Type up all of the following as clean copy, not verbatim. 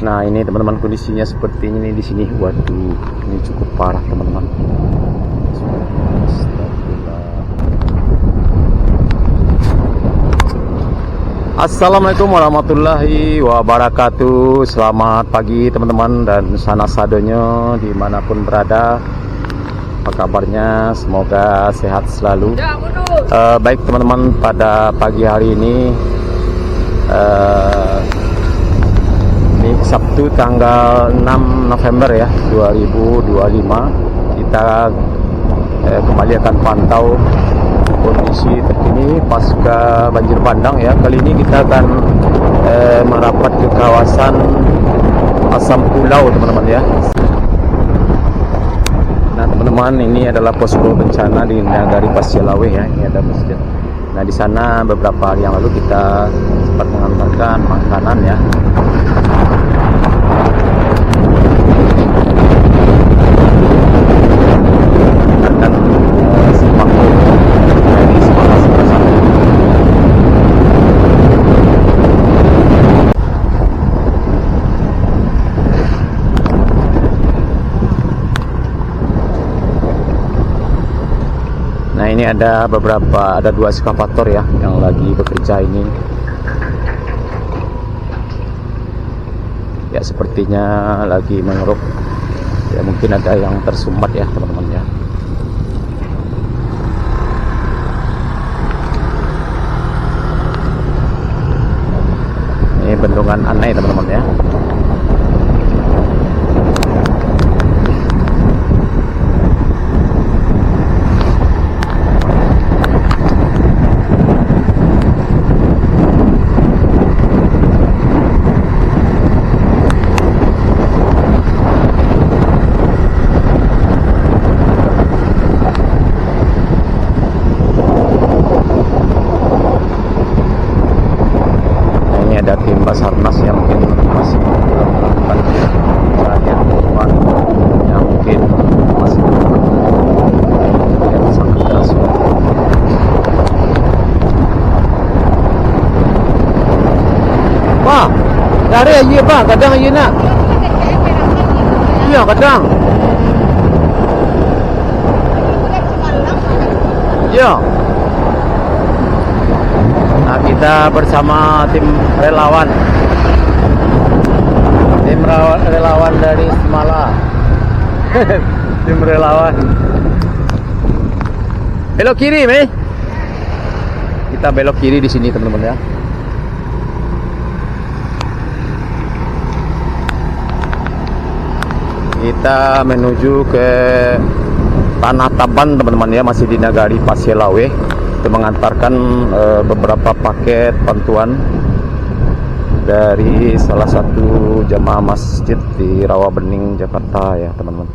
Nah ini teman-teman kondisinya seperti ini di sini. Waduh, ini cukup parah teman-teman. Assalamualaikum warahmatullahi wabarakatuh. Selamat pagi teman-teman dan sana sadonya dimanapun berada. Apa kabarnya? Semoga sehat selalu. Baik teman-teman, pada pagi hari ini ini Sabtu tanggal 6 November ya 2025. Kita kembali akan pantau kondisi terkini pasca banjir bandang ya. Kali ini kita akan merapat ke kawasan Asam Pulau teman-teman ya. Nah teman-teman, ini adalah posko bencana di Nagari Pasialawe ya. Ini ada masjid. Nah di sana beberapa hari yang lalu kita sempat mengantarkan makanan ya. Nah ini ada dua eskavator ya yang lagi bekerja ini. Ya sepertinya lagi mengeruk. Ya mungkin ada yang tersumbat ya teman-teman ya. Ini bendungan Anai teman-teman ya. Ada tim Basarnas yang mungkin masih melakukan pencarian korban yang mungkin masih yang sangat keras. Pak, dari aja Pak, kadang aja nak. Iya kadang. Iya. Nah, kita bersama tim relawan dari Semala. Tim relawan belok kiri nih, kita belok kiri di sini teman-teman ya. Kita menuju ke Tanah Taban teman-teman ya, masih di Nagari Pasialawe. Itu mengantarkan beberapa paket bantuan dari salah satu jamaah masjid di Rawabening, Jakarta ya teman-teman.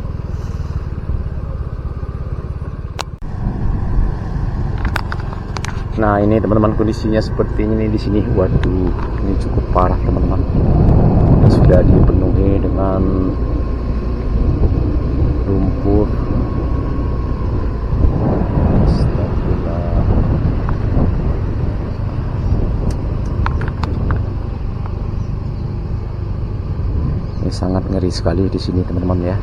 Nah ini teman-teman kondisinya seperti ini di sini. Waduh, ini cukup parah teman-teman. Sudah dipenuhi dengan lumpur. Sangat ngeri sekali di sini teman-teman ya.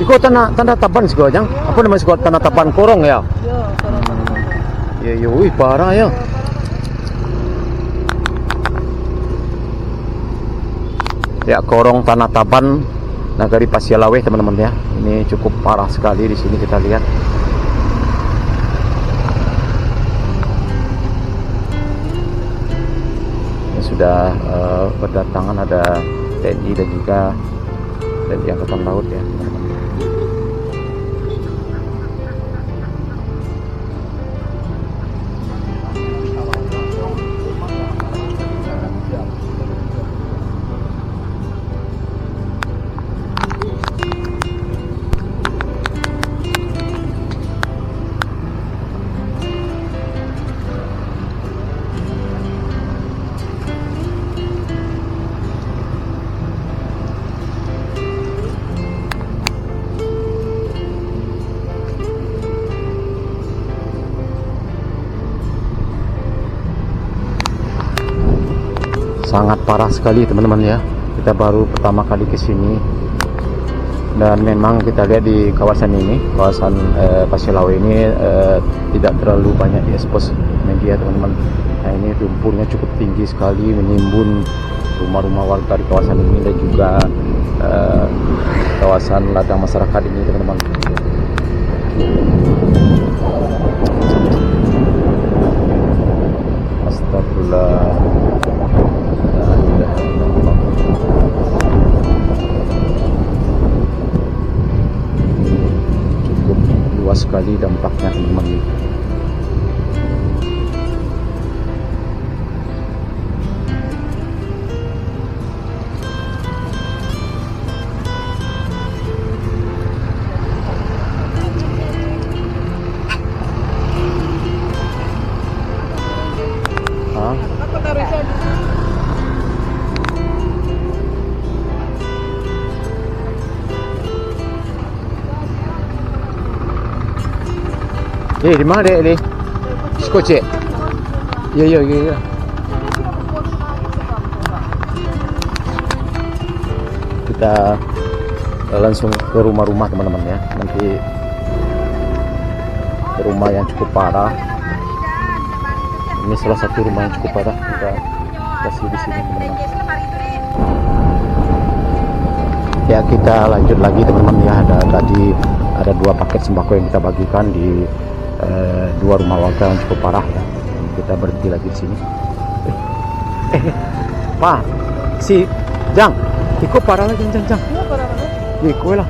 Iko Tanah Taban sih Jang. Apa namanya sih Tanah Taban Korong ya? Ya, wih parah ya. Ya Korong Tanah Taban Nagari Pasialawe teman-teman ya. Ini cukup parah sekali di sini kita lihat. Sudah berdatangan ada TNI dan juga TNI Angkatan Laut ya teman-teman. sangat parah sekali teman-teman ya. Kita baru pertama kali ke sini dan memang kita lihat di kawasan ini, kawasan Pasir Lawe ini tidak terlalu banyak diekspos media teman-teman. Nah ini lumpurnya cukup tinggi sekali menimbun rumah-rumah warga di kawasan ini dan juga kawasan ladang masyarakat ini teman-teman. Astagfirullah. Cukup luas sekali dampaknya teman-teman. Di mana dek? Skoce. Ya. Kita langsung ke rumah-rumah teman-teman ya. Nanti ke rumah yang cukup parah. Ini salah satu rumah yang cukup parah. Kita kasih di sini teman-teman. Ya kita lanjut lagi teman-teman ya. Ada 2 paket sembako yang kita bagikan di 2 rumah warga yang cukup parah ya. Kita berhenti lagi di sini. Pak, si Jang, ikut parah lagi Jang. Ikut lah.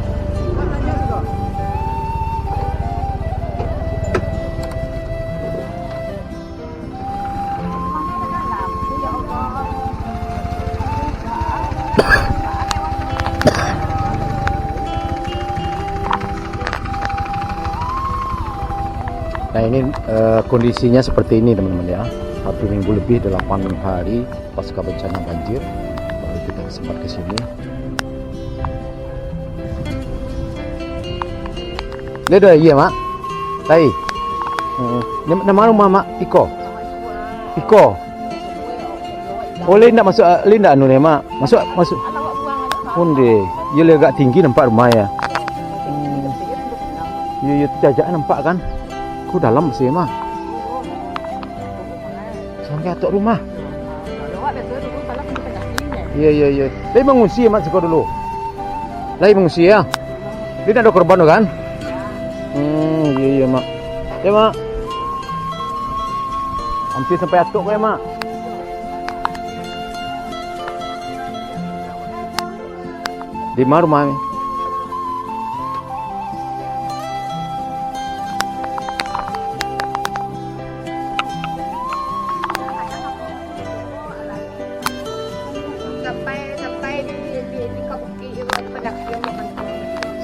Nah ini kondisinya seperti ini teman-teman ya. 1 minggu lebih 8 hari pasca bencana banjir baru kita sempat ke sini. Lihat iya mak. Tai. Nama rumah mak Iko. Oh Linda masuk Linda anu mak. Masuk. Onde. Dia agak tinggi nampak rumah ya. Iya jajakan nampak kan? Aku dalam sih mah. Sampai atok rumah. Iya. Lagi mengungsi ya mak sekolah dulu. Lagi mengungsi ya. Dia ada korban kan? Iya mak. Ya mak. Hampir sampai atok ya mak. Di mana rumahnya?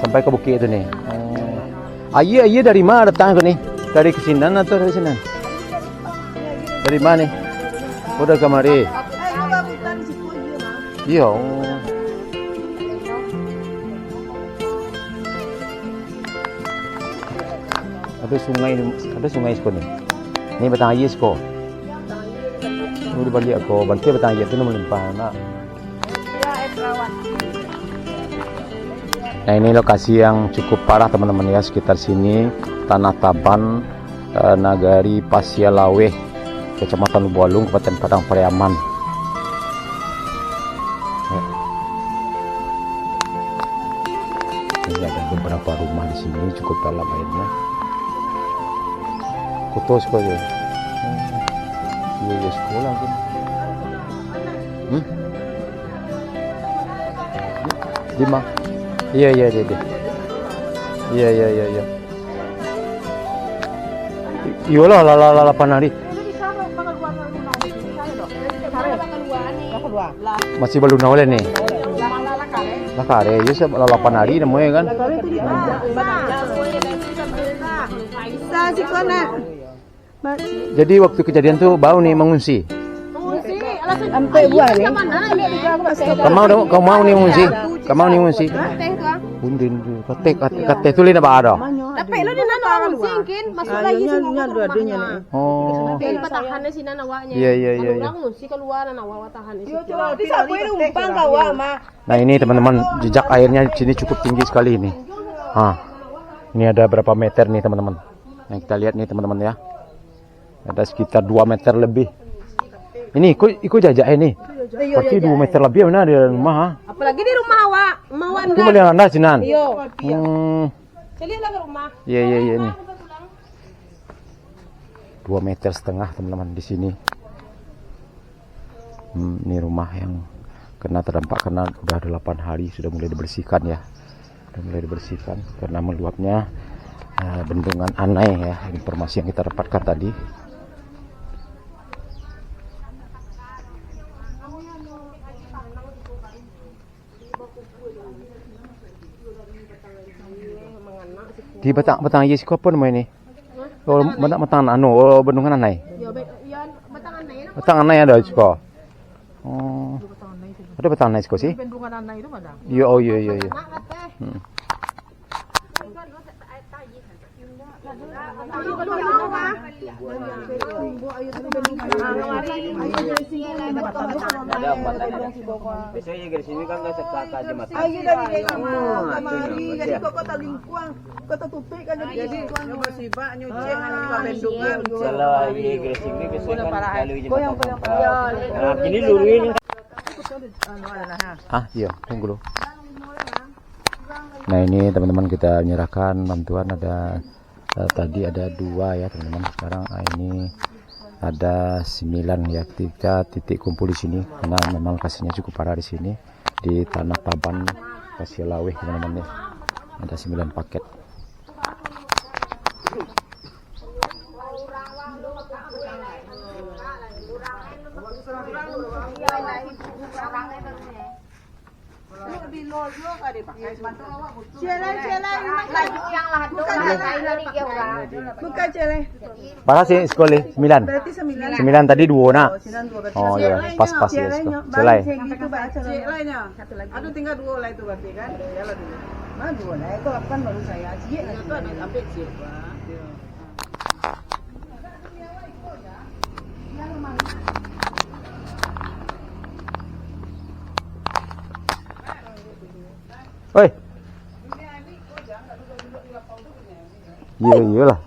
Sampai ke bukit itu nih. Iya dari mana datang ke nih? Dari kesinan atau dari sini? Dari mana nih? Udah kemari. Iya. Ada sungai sekolah nih. Ini batang air sekolah. Ini di balik aku. Bantu batang air itu melimpah nak. Nah ini lokasi yang cukup parah teman-teman ya, sekitar sini Tanah Taban, Nagari Pasir Lawe, Kecamatan Lubualung, Kabupaten Padang Pariaman. Ya. Ini ada beberapa rumah di sini cukup dalam airnya. Kutus kok ya. Iya sekolah kan. Di mana? Iya. Iyalah lala panari. Masih belum nawale nih. Lakare, ya saya lala panari namanya kan. Jadi waktu kejadian tuh bau nih mengungsi. Sampai buah nih. Kamu mau nih mengungsi? Kamu nih mengungsi? Undin kate tulis apa ada? Tapi lo di nana orang singkin, masuk lagi sih mau ke rumahnya. Oh. Jadi patahannya si nana awaknya. Iya, iya, iya, Orang sih keluar nana awak tahannya sih. Di sapu ini umpang kawa mah. Nah ini teman-teman, jejak airnya di sini cukup tinggi sekali ini. Ini ada berapa meter nih teman-teman? Yang kita lihat nih teman-teman ya. Ada sekitar 2 meter lebih. Ini ikut jajak ini. Berarti 2 meter lebih mana di rumah. Apalagi di rumah awak, mau Itu anda. melihat anda Cinan. Iya. Jadi lah ke rumah. Iya ini. 2,5 meter teman-teman di sini. Ini rumah yang kena terdampak karena udah 8 hari sudah mulai dibersihkan ya. Sudah mulai dibersihkan karena meluapnya bendungan Anai ya. Informasi yang kita dapatkan tadi. Di batang iya siku apa namanya ini? Oh, batang bendungan Anai. Ya batangan na yun. Batang Anai ada siku. Oh. Ada batang Anai siku sih? Bendungan anak itu mana? Iya, oh iya. Biasanya dari sini kan nggak sekata aja mati. Ayo dari desa kamari jadi kota lingkuang, kota tupik kan jadi musibah nyuci bendungan. Kalau iya dari sini biasanya kan kalau aja mati. Nah, ini luruin. Iya, tunggu dulu. Nah ini teman-teman kita menyerahkan bantuan ada tadi ada 2 ya teman-teman. Sekarang ini ada 9 ya, 3 titik kumpul di sini karena memang kasihnya cukup parah di sini di Tanah Taban Pasialaweh teman-teman ya. Ada 9 paket. Bukan celeh. Parah sih sekolah 9. Berarti 9. 9 tadi 2 nak. 9 Oh iya, pas ya sekolah. Selai. Gitu baca celehnya. Aduh tinggal 2 lah itu berarti kan. Jalan dulu. Mana 2 lah itu kan baru saya. Cie itu ada sampai cie, Pak. Oi. Iya lah.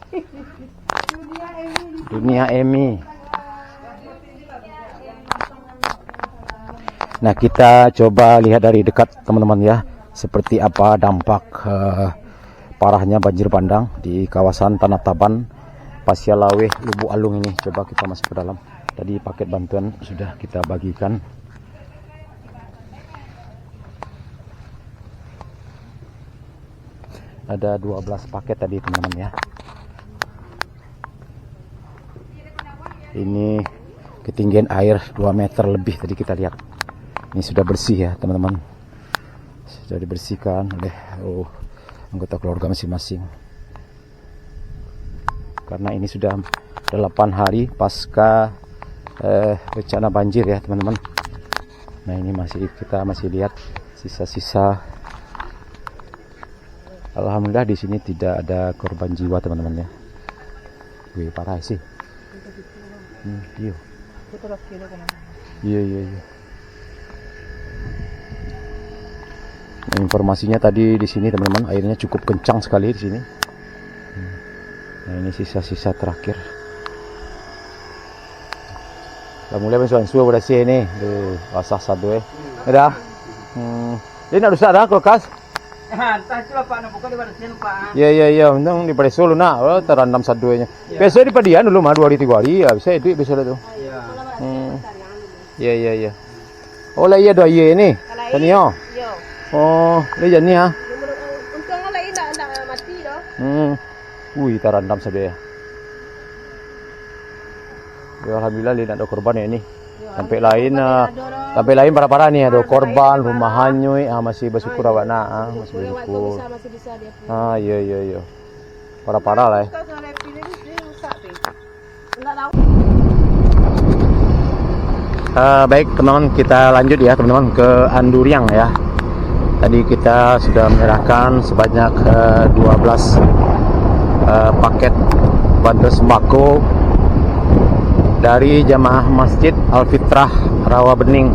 Dunia Emi. Nah kita coba lihat dari dekat teman-teman ya, seperti apa dampak parahnya banjir bandang di kawasan Tanah Taban, Pasialaweh, Lubuk Alung ini. Coba kita masuk ke dalam. Tadi paket bantuan sudah kita bagikan. Ada 12 paket tadi teman-teman ya. Ini ketinggian air 2 meter lebih tadi kita lihat. Ini sudah bersih ya teman-teman. Sudah dibersihkan oleh anggota keluarga masing-masing. Karena ini sudah 8 hari pasca bencana banjir ya teman-teman. Nah ini kita masih lihat sisa-sisa. Alhamdulillah di sini tidak ada korban jiwa teman-teman ya. Wih parah sih. Iya. Nah, informasinya tadi di sini teman-teman airnya cukup kencang sekali di sini. Nah ini sisa-sisa terakhir. Alhamdulillah mensuan suah pada sini di basah satu Ada. Ini nak rusak dah kulkas. Iya, untung di Solo nak, terendam saduanya. Biasa di Padian dulu mah 2 hari 3 hari, ya bisa itu biasa tu. Iya. Oh lah iya doa iya ini. Tani yo. Oh, dia jadi ha. Untung lah ini tak mati dah. Wih, terendam saduanya. Ya alhamdulillah tidak ada korban ya ini. Sampai lain parah-parah nih ada korban, rumah hanyut, masih bersyukur awak nak, masih bersyukur. Masih bisa dia. Iya. Parah-parah lah. Baik teman-teman, kita lanjut ya teman-teman ke Anduriang ya. Tadi kita sudah menyerahkan sebanyak 12 paket bantuan sembako dari jamaah Masjid Al-Fitrah Rawabening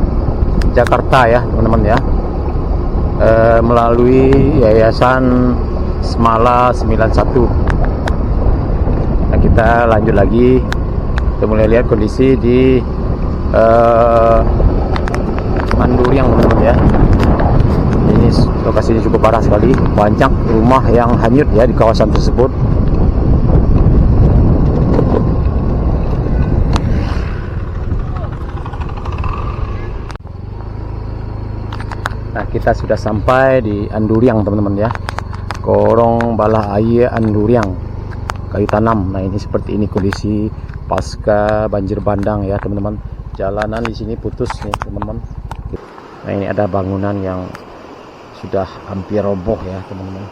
Jakarta ya teman-teman ya, melalui Yayasan Semala 91. Nah, kita lanjut lagi, kita mulai lihat kondisi di Manduriang teman-teman ya. Ini lokasinya cukup parah sekali, banyak rumah yang hanyut ya di kawasan tersebut. Nah, kita sudah sampai di Anduriang teman-teman ya, Korong Balah Aye Anduriang, kayu tanam. Nah, ini seperti ini kondisi pasca banjir bandang ya teman-teman. Jalanan di sini putus nih teman-teman. Nah, ini ada bangunan yang sudah hampir roboh ya teman-teman.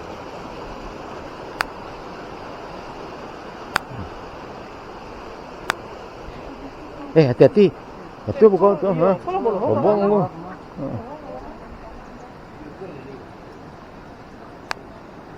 Hati-hati, itu bukan tuh, roboh.